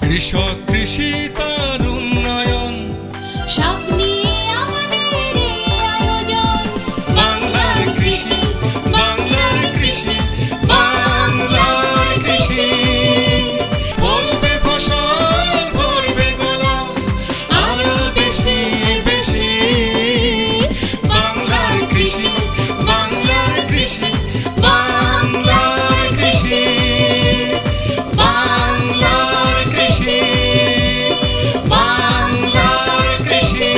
কৃষক কৃষি তার উন্নয়ন, সব নিয়ে আমাদের এই আয়োজন। বাংলার কৃষি, বাংলার কৃষি, বাংলার কৃষি। ফলবে ফসল ভরবে গোলা, আরো বেশি বেশি। বাংলার কৃষি, বাংলার কৃষি, বাংলার কৃষি, বাংলার কৃষি, বাংলার কৃষি।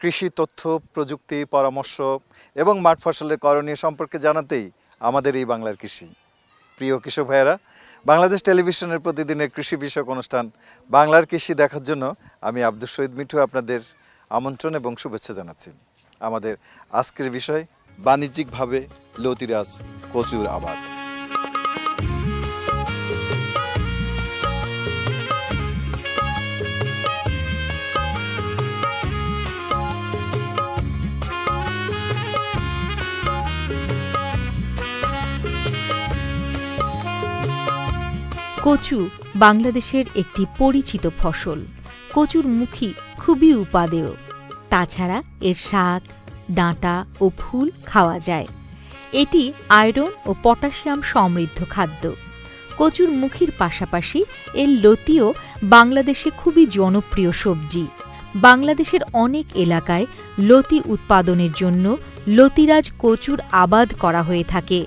কৃষি তথ্য, প্রযুক্তি, পরামর্শ এবং মাঠ ফসলের করণীয় সম্পর্কে জানাতেই আমাদের এই বাংলার কৃষি। প্রিয় কৃষক ভাইয়েরা, বাংলাদেশ টেলিভিশনের প্রতিদিনের কৃষি বিষয়ক অনুষ্ঠান বাংলার কৃষি দেখার জন্য আমি আব্দুল শহীদ মিঠু আপনাদের আমন্ত্রণ এবং শুভেচ্ছা জানাচ্ছি। আমাদের আজকের বিষয় বাণিজ্যিকভাবে লতিরাজ কচুর আবাদ। কচু বাংলাদেশের একটি পরিচিত ফসল। কচুর মুখী খুবই উপাদেয়। তাছাড়া এর শাক, ডাঁটা ও ফুল খাওয়া যায়। এটি আয়রন ও পটাশিয়াম সমৃদ্ধ খাদ্য। কচুর মুখির পাশাপাশি এর লতিও বাংলাদেশে খুবই জনপ্রিয় সবজি। বাংলাদেশের অনেক এলাকায় লতি উৎপাদনের জন্য লতিরাজ কচুর আবাদ করা হয়ে থাকে।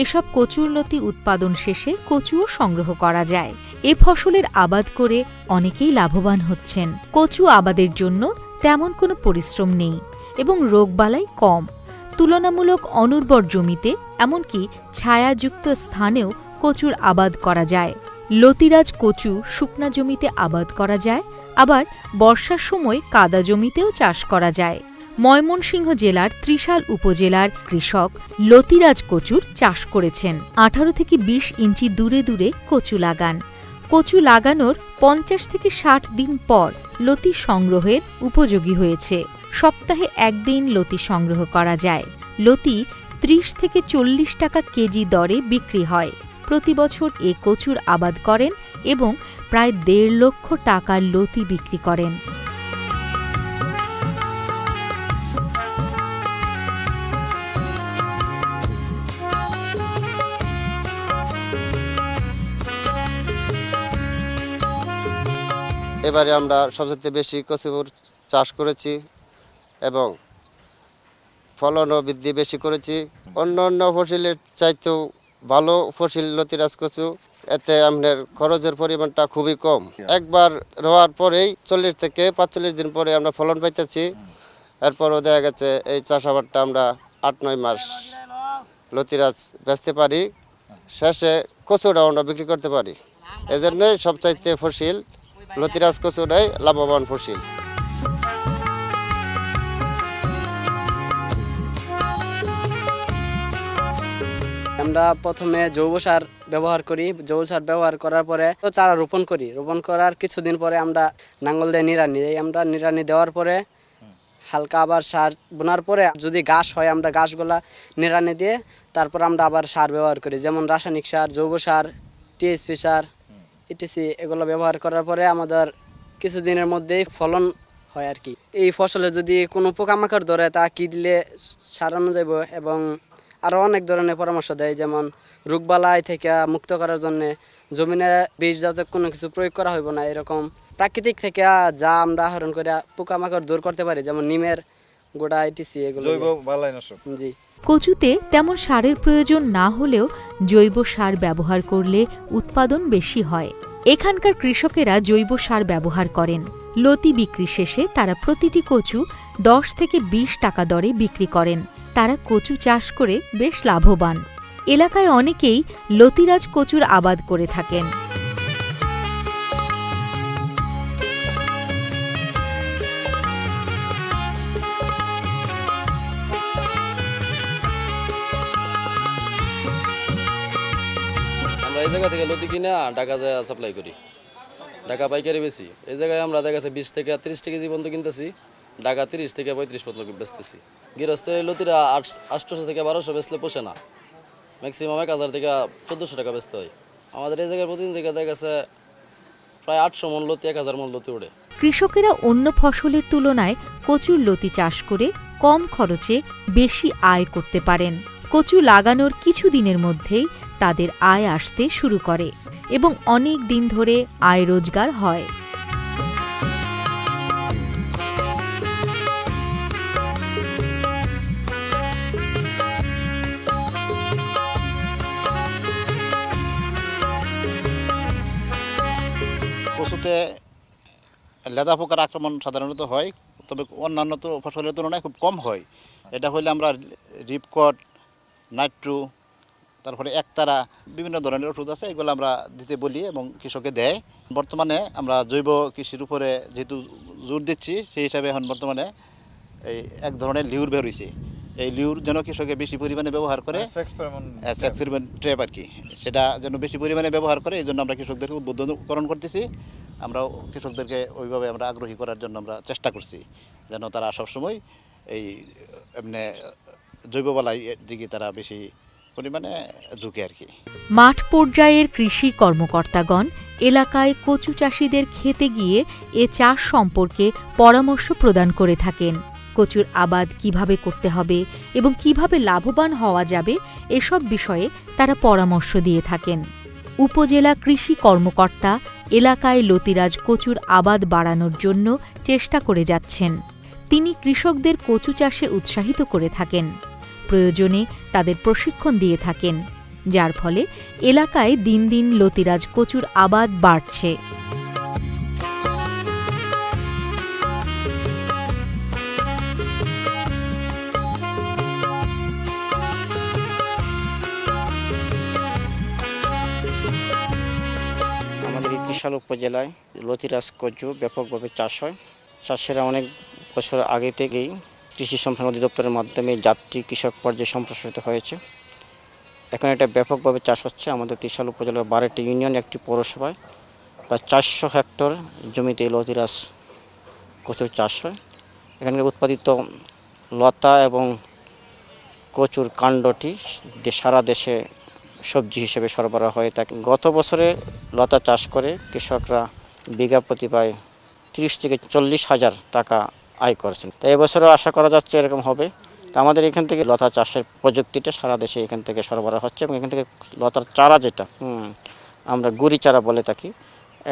এসব কচুর লতি উৎপাদন শেষে কচুও সংগ্রহ করা যায়। এ ফসলের আবাদ করে অনেকেই লাভবান হচ্ছেন। কচু আবাদের জন্য তেমন কোনো পরিশ্রম নেই এবং রোগবালাই কম। তুলনামূলক অনুর্বর জমিতে এমনকি ছায়াযুক্ত স্থানেও কচুর আবাদ করা যায়। লতিরাজ কচু শুকনা জমিতে আবাদ করা যায়, আবার বর্ষার সময় কাদা জমিতেও চাষ করা যায়। ময়মনসিংহ জেলার ত্রিশাল উপজেলার কৃষক লতিরাজ কচুর চাষ করেছেন। 18 থেকে 20 ইঞ্চি দূরে দূরে কচু লাগান। কচু লাগানোর 50 থেকে 60 দিন পর লতি সংগ্রহের উপযোগী হয়েছে। সপ্তাহে একদিন লতি সংগ্রহ করা যায়। লতি 30 থেকে 40 টাকা কেজি দরে বিক্রি হয়। প্রতি বছর এ কচুর আবাদ করেন এবং প্রায় 1.5 লক্ষ টাকার লতি বিক্রি করেন। এবারে আমরা সবচেয়ে বেশি কচুর চাষ করেছি এবং ফলনও বৃদ্ধি বেশি করেছি। অন্য অন্য ফসলের চাইতেও ভালো ফসল লতিরাজ কচু। এতে আমাদের খরচের পরিমাণটা খুবই কম। একবার রোয়ার পরেই 40 থেকে 45 দিন পরে আমরা ফলন পাইতেছি। এরপরও দেখা গেছে এই চাষাবাদটা আমরা 8-9 মাস লতিরাজ বেচতে পারি, শেষে কচুটাও আমরা বিক্রি করতে পারি। এজন্যই সবচাইতে ফসল লতিরাজ কচুটাই লাভবান ফসল। আমরা প্রথমে জৈব সার ব্যবহার করি। জৈব সার ব্যবহার করার পরে চারা রোপণ করি। রোপণ করার কিছুদিন পরে আমরা নাঙ্গল দিয়ে নিড়ানি দিই। আমরা নিড়ানি দেওয়ার পরে হালকা আবার সার বোনার পরে যদি ঘাস হয় আমরা ঘাসগুলা নিড়ানি দিয়ে তারপর আমরা আবার সার ব্যবহার করি, যেমন রাসায়নিক সার, জৈব সার, টিএসপি সার, ইটিসি। এগুলো ব্যবহার করার পরে আমাদের কিছুদিনের মধ্যেই ফলন হয় আর কি। এই ফসলে যদি কোনো পোকামাকড় ধরে তা কি দিলে সারানো যাব এবং আরও অনেক ধরনের পরামর্শ দেয়, যেমন রোগবালাই থেকে মুক্ত করার জন্য জমিনে বীজ যাতে কোনো কিছু প্রয়োগ করা হইব না, এরকম প্রাকৃতিক থেকে যা আমরা আহরণ করে পোকামাকড় দূর করতে পারি, যেমন নিমের গোড়া, ইটিসি, এগুলো জৈব বালাইনাশক। জি। কচুতে তেমন সারের প্রয়োজন না হলেও জৈব সার ব্যবহার করলে উৎপাদন বেশি হয়। এখানকার কৃষকেরা জৈব সার ব্যবহার করেন। লতি বিক্রি শেষে তারা প্রতিটি কচু 10 থেকে 20 টাকা দরে বিক্রি করেন। তারা কচু চাষ করে বেশ লাভবান। এলাকায় অনেকেই লতিরাজ কচুর আবাদ করে থাকেন। আমরা এই জায়গা থেকে লতি কিনা ঢাকা যায় সাপ্লাই করি, ঢাকা পাইকারি বেশি। এই জায়গায় আমরা দেখা যাচ্ছে 20 থেকে 30 কেজি পর্যন্ত কিনতেছি, ঢাকা 30 থেকে 35 পর্যন্ত বেচতেছি। গৃহস্থের লতিরা 800 থেকে 1200 বেচলে পোষে না, ম্যাক্সিমাম 1000 থেকে 1400 টাকা বেচতে হয়। আমাদের এই জায়গায় প্রতিদিন থেকে দেখা গেছে প্রায় 800 মন লতি, 1000 মন লতি ওঠে। কৃষকেরা অন্য ফসলের তুলনায় কচুর লতি চাষ করে কম খরচে বেশি আয় করতে পারেন। কচু লাগানোর কিছু দিনের মধ্যেই তাদের আয় আসতে শুরু করে এবং অনেক দিন ধরে আয় রোজগার হয়। কচুতে লেদা পোকার আক্রমণ সাধারণত হয়, তবে অন্যান্য তো ফসলের তুলনায় খুব কম হয়। এটা হলে আমরা রিপকট, নাইট্রো, তারপরে একতারা, বিভিন্ন ধরনের ওষুধ আছে, এগুলো আমরা দিতে বলি এবং কৃষকে দেয়। বর্তমানে আমরা জৈব কৃষির উপরে যেহেতু জোর দিচ্ছি, সেই হিসাবে এখন বর্তমানে এই এক ধরনের লিউর বের হয়েছে। এই লিউর যেন কৃষকে বেশি পরিমাণে ব্যবহার করে, এক্সপেরিমেন্ট ট্র্যাপ আর কি, সেটা যেন বেশি পরিমাণে ব্যবহার করে, এই জন্য আমরা কৃষকদেরকে উদ্বোধনকরণ করতেছি। আমরাও কৃষকদেরকে ওইভাবে আমরা আগ্রহী করার জন্য আমরা চেষ্টা করছি, যেন তারা সবসময় এই এমনি জৈব বালাই দিকে তারা বেশি পরিমাণে ঝুঁকে আর কি। মাঠ পর্যায়ের কৃষি কর্মকর্তাগণ এলাকায় কচু চাষিদের খেতে গিয়ে এ চাষ সম্পর্কে পরামর্শ প্রদান করে থাকেন। কচুর আবাদ কিভাবে করতে হবে এবং কিভাবে লাভবান হওয়া যাবে এসব বিষয়ে তারা পরামর্শ দিয়ে থাকেন। উপজেলা কৃষি কর্মকর্তা এলাকায় লতিরাজ কচুর আবাদ বাড়ানোর জন্য চেষ্টা করে যাচ্ছেন। তিনি কৃষকদের কচু চাষে উৎসাহিত করে থাকেন, প্রয়োজনে তাদের প্রশিক্ষণ দিয়ে থাকেন, যার ফলে এলাকায় দিন দিন লতিরাজ কচুর আবাদ বাড়ছে। আমাদের এই ত্রিশাল উপজেলায় লতিরাজ কচু ব্যাপকভাবে চাষ হয়। চাষিরা অনেক বছর আগে থেকেই কৃষি সম্প্রসারণ অধিদপ্তরের মাধ্যমে যাত্রী কৃষক পর্যায়ে সম্প্রসারিত হয়েছে। এখন এটা ব্যাপকভাবে চাষ হচ্ছে। আমাদের ত্রিশাল উপজেলার 12টি ইউনিয়ন, একটি পৌরসভায় প্রায় 400 হেক্টর জমিতে লতিরাজ কচুর চাষ হয়। এখানে উৎপাদিত লতা এবং কচুর কাণ্ডটি সারা দেশে সবজি হিসেবে সরবরাহ হয়ে থাকে। গত বছরে লতা চাষ করে কৃষকরা বিঘা প্রতি প্রায় 30 থেকে 40 হাজার টাকা আয় করেছেন। তো এবছরও আশা করা যাচ্ছে এরকম হবে। তো আমাদের এখান থেকে লতা চাষের প্রযুক্তিটা সারা দেশে এখান থেকে সরবরাহ হচ্ছে এবং এখান থেকে লতার চারা যেটা আমরা গুড়ি চারা বলে থাকি,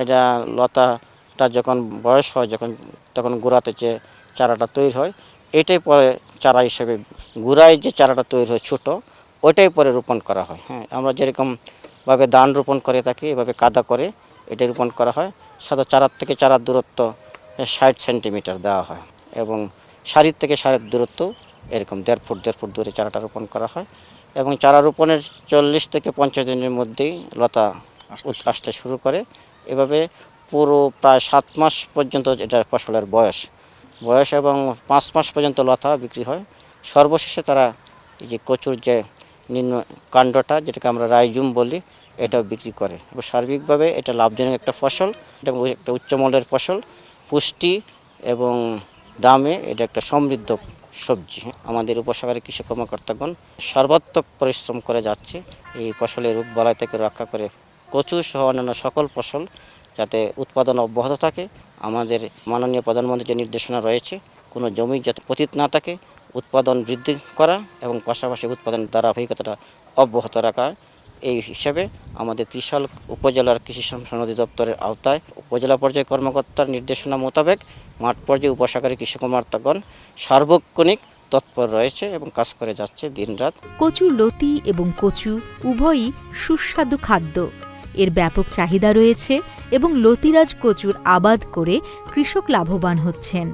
এটা লতাটা যখন বয়স হয়, তখন গোড়াতে যে চারাটা তৈরি হয়, এটাই পরে চারা হিসেবে গুড়ায় যে চারাটা তৈরি হয় ছোটো, ওইটাই পরে রোপণ করা হয়। আমরা যেরকমভাবে ধান রোপণ করে থাকি, এভাবে কাদা করে এটা রোপণ করা হয়। সাদা চারার থেকে চারার দূরত্ব 60 সেন্টিমিটার দেওয়া হয় এবং সারির থেকে সারের দূরত্ব এরকম 1.5 ফুট দূরে চারাটা রোপণ করা হয় এবং চারা রোপণের 40 থেকে 50 দিনের মধ্যেই লতা আসতে শুরু করে। এভাবে পুরো প্রায় 7 মাস পর্যন্ত এটা ফসলের বয়স এবং 5 মাস পর্যন্ত লতা বিক্রি হয়। সর্বশেষে তারা এই যে কচুর যে নিম্ন কাণ্ডটা, যেটাকে আমরা রাইজুম বলি, এটাও বিক্রি করে। এবং সার্বিকভাবে এটা লাভজনক একটা ফসল, এটা একটা উচ্চমূল্যের ফসল, পুষ্টি এবং দামে এটা একটা সমৃদ্ধ সবজি। আমাদের উপসাগরের কৃষি কর্মকর্তাগণ সর্বাত্মক পরিশ্রম করে যাচ্ছে এই ফসলের রোগ বালাই থেকে রক্ষা করে কচু সহ অন্যান্য সকল ফসল যাতে উৎপাদন অব্যাহত থাকে। আমাদের মাননীয় প্রধানমন্ত্রীর যে নির্দেশনা রয়েছে, কোনো জমি যাতে পতিত না থাকে, উৎপাদন বৃদ্ধি করা এবং পাশাপাশি উৎপাদনের ধারাবাহিকতাটা অব্যাহত রাখা, এই হিসাবে আমাদের ত্রিশাল উপজেলার কৃষি সম্প্রসারণ অধিদপ্তরের আওতায় উপজেলা পর্যায়ে কর্মকর্তার নির্দেশনা মোতাবেক মাঠ পর্যায়ে উপসাগরের কৃষি কর্মকর্তাগণ সার্বক্ষণিক তৎপর রয়েছে এবং কাজ করে যাচ্ছে দিনরাত। কচু লতি এবং কচু উভয়ই সুস্বাদু খাদ্য। এর ব্যাপক চাহিদা রয়েছে এবং লতিরাজ কচুর আবাদ করে কৃষক লাভবান হচ্ছেন।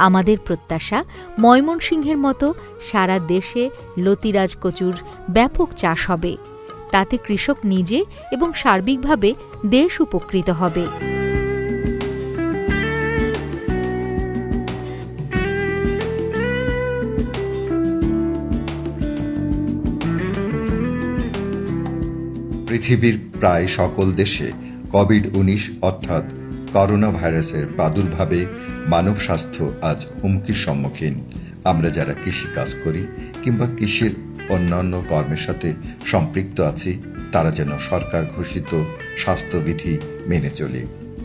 আমাদের প্রত্যাশা ময়মনসিংহের মতো সারা দেশে লতিরাজ কচুর ব্যাপক চাষ হবে। তাতে কৃষক নিজে এবং সার্বিকভাবে দেশ উপকৃত হবে। পৃথিবীর প্রায় সকল দেশে কোভিড-19 অর্থাৎ করোনা ভাইরাসের প্রাদুর্ভাবে মানব স্বাস্থ্য আজ হুমকির সম্মুখীন। আমরা যারা কৃষি কাজ করি কিংবা কৃষির অন্যান্য কর্মের সাথে সম্পৃক্ত আছি তারা যেন সরকার ঘোষিত স্বাস্থ্যবিধি মেনে চলি।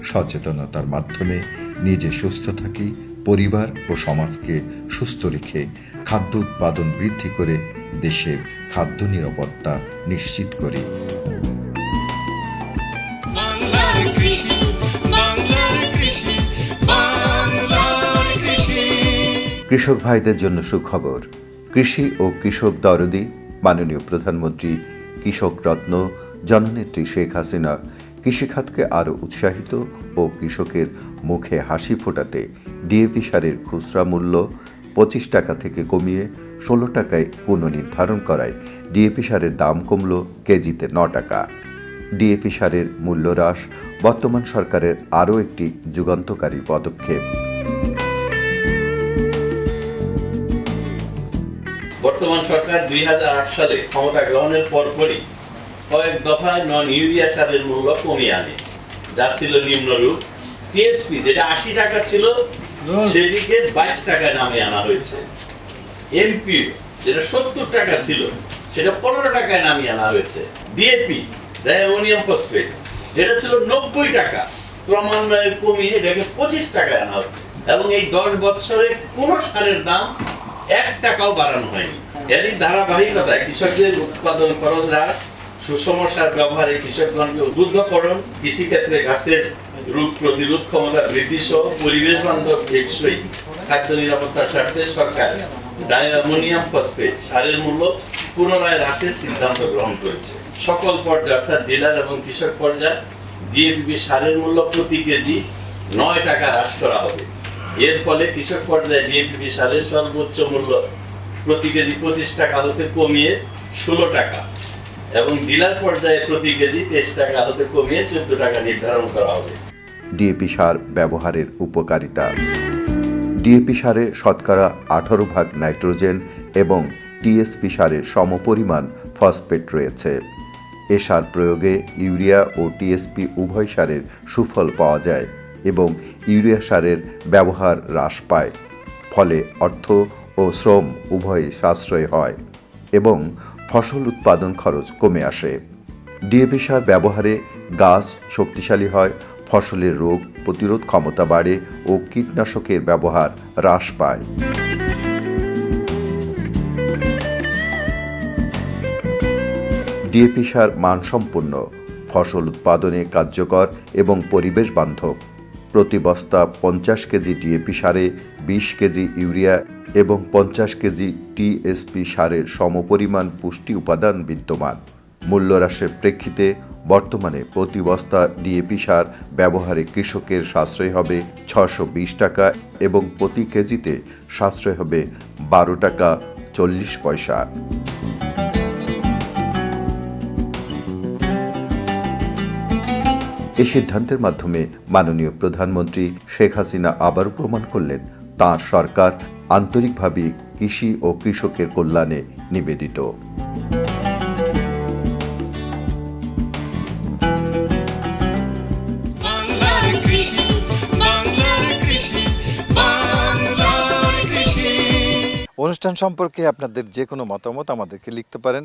সচেতনতার মাধ্যমে নিজে সুস্থ থাকি, পরিবার ও সমাজকে সুস্থ রেখে খাদ্য উৎপাদন বৃদ্ধি করে দেশের খাদ্য নিরাপত্তা নিশ্চিত করি। বাংলার কৃষি, বাংলার কৃষি, বাংলার কৃষি। কৃষক ভাইদের জন্য সুখবর। কৃষি ও কৃষক দরদি মাননীয় প্রধানমন্ত্রী কৃষক রত্ন জননেত্রী শেখ হাসিনা কৃষিখাতকে আরও উৎসাহিত ও কৃষকের মুখে হাসি ফোটাতে ডিএপি সারের খুচরা মূল্য 25 টাকা থেকে কমিয়ে 16 টাকায় পুনর্নির্ধারণ করায় ডিএপি সারের দাম কমল কেজিতে 9 টাকা। ডিএপি সারের মূল্য হ্রাস বর্তমান সরকারের আরও একটি যুগান্তকারী পদক্ষেপ। বর্তমান সরকার 2008 সালে ক্ষমতা গ্রহণের পরপরই কয়েক দফায় নন ইউরিয়া সারের মূল্য কমিয়ে আনে, যা ছিল নিম্নরূপ। টিএসপি যেটা 80 টাকা ছিল সেটিকে 22 টাকায় নামিয়ে আনা হয়েছে। এমপি যেটা 70 টাকা ছিল সেটা 15 টাকায় নামিয়ে আনা হয়েছে। ডিএপি অ্যামোনিয়াম ফসফেট যেটা ছিল 90 টাকা ক্রমান্বয়ে কমিয়ে এটাকে 25 টাকায় আনা হচ্ছে, এবং এই 10 বছরে কোনো সারের দাম 1 টাকাও বাড়ানো হয়নি। এরই ধারাবাহিকতায় কৃষকদের উৎপাদন খরচ হ্রাস, সুষম সার ব্যবহারে কৃষকগণকে উদ্বুদ্ধকরণ, কৃষিক্ষেত্রে গাছের রোগ প্রতিরোধ ক্ষমতা বৃদ্ধি সহ পরিবেশ বান্ধব টেকসই খাদ্য নিরাপত্তার স্বার্থে সরকার ডাইঅ্যামোনিয়াম ফসফেট সারের মূল্য পুনরায় হ্রাসের সিদ্ধান্ত গ্রহণ করেছে। সকল পর্যায়ে অর্থাৎ ডিলার এবং কৃষক পর্যায়ে ডিএপি সারের মূল্য প্রতি কেজি 9 টাকা হ্রাস করা হবে। এর ফলে কৃষক পর্যায়ে ডিএপি সারের সর্বোচ্চ মূল্য প্রতি কেজি 25 টাকা হতে কমিয়ে 16 টাকা এবং ডিলার পর্যায়ে প্রতি কেজি 23 টাকা হতে কমিয়ে 14 টাকা নির্ধারণ করা হবে। ডিএপি সার ব্যবহারের উপকারিতা। ডিএপি সারে শতকরা 18 ভাগ নাইট্রোজেন এবং টিএসপি সারে সমপরিমাণ ফসফেট রয়েছে। এ সার প্রয়োগে ইউরিয়া ও টিএসপি উভয় সারের সুফল পাওয়া যায় এবং ইউরিয়া সারের ব্যবহার হ্রাস পায়, ফলে অর্থ ও শ্রম উভয়ই সাশ্রয় হয় এবং ফসল উৎপাদন খরচ কমে আসে। ডিএপি সার ব্যবহারে গাছ শক্তিশালী হয়, ফসলের রোগ প্রতিরোধ ক্ষমতা বাড়ে ও কীটনাশকের ব্যবহার হ্রাস পায়। ডিএপি সার মানসম্পন্ন, ফসল উৎপাদনে কার্যকর এবং পরিবেশ বান্ধব। প্রতি বস্তা 50 কেজি ডিএপি সারে 20 কেজি ইউরিয়া এবং 50 কেজি টিএসপি সারের সমপরিমাণ পুষ্টি উপাদান বিদ্যমান। মূল্য হ্রাসের প্রেক্ষিতে বর্তমানে প্রতি বস্তা ডিএপি সার ব্যবহারে কৃষকের সাশ্রয় হবে 620 টাকা এবং প্রতি কেজিতে সাশ্রয় হবে 12 টাকা 40 পয়সা। এই সিদ্ধান্তের মাধ্যমে মাননীয় প্রধানমন্ত্রী শেখ হাসিনা আবারও প্রমাণ করলেন তাঁর সরকার আন্তরিকভাবে কৃষি ও কৃষকের কল্যাণে নিবেদিত। বাংলার কৃষি, বাংলার কৃষি, বাংলার কৃষি। অনুষ্ঠান সম্পর্কে আপনাদের যে কোনো মতামত আমাদেরকে লিখতে পারেন।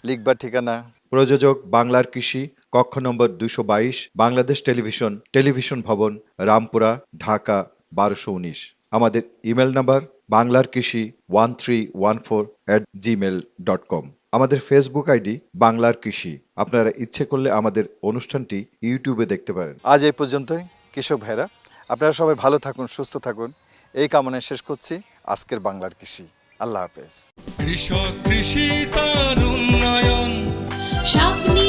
লিখবার ঠিকানা: প্রযোজক বাংলার কৃষি, কক্ষ নম্বর 222, বাংলাদেশ টেলিভিশন, টেলিভিশন ভবন, রামপুরা, ঢাকা 1219। আমাদের ইমেল নাম্বার banglarkrishi1314@gmail.com। আমাদের ফেসবুক আইডি বাংলার কৃষি। আপনারা ইচ্ছে করলে আমাদের অনুষ্ঠানটি ইউটিউবে দেখতে পারেন। আজ এই পর্যন্তই কৃষক ভাইরা, আপনারা সবাই ভালো থাকুন, সুস্থ থাকুন, এই কামনায় শেষ করছি আজকের বাংলার কৃষি। আল্লাহ হাফেজ। কৃষক কৃষি তার উন্নয়ন, স্বপ্নে